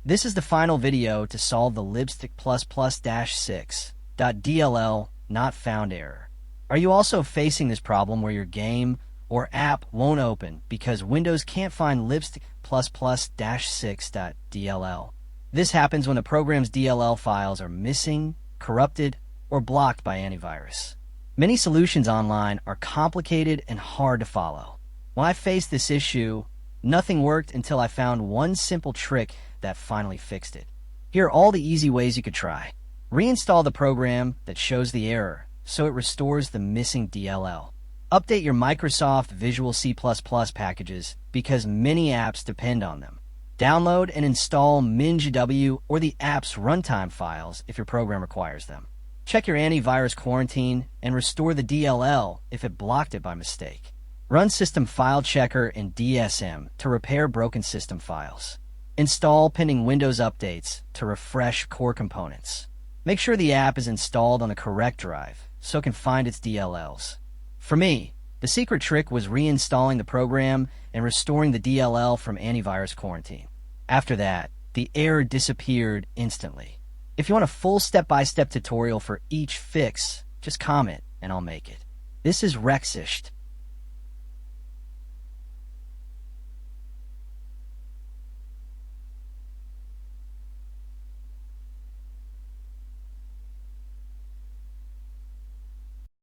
This is the final video to solve the Libstdc ++-6.dll not found error. Are you also facing this problem where your game or app won't open because Windows can't find Libstdc ++-6.dll? This happens when the program's DLL files are missing, corrupted, or blocked by antivirus. Many solutions online are complicated and hard to follow. When I faced this issue, nothing worked until I found one simple trick that finally fixed it. Here are all the easy ways you could try. Reinstall the program that shows the error so it restores the missing DLL. Update your Microsoft Visual C++ packages because many apps depend on them. Download and install MinGW or the app's runtime files if your program requires them. Check your antivirus quarantine and restore the DLL if it blocked it by mistake. Run System File Checker and DSM to repair broken system files. Install pending Windows updates to refresh core components. Make sure the app is installed on the correct drive so it can find its DLLs. For me, the secret trick was reinstalling the program and restoring the DLL from antivirus quarantine. After that, the error disappeared instantly. If you want a full step-by-step tutorial for each fix, just comment and I'll make it. This is Libstdc.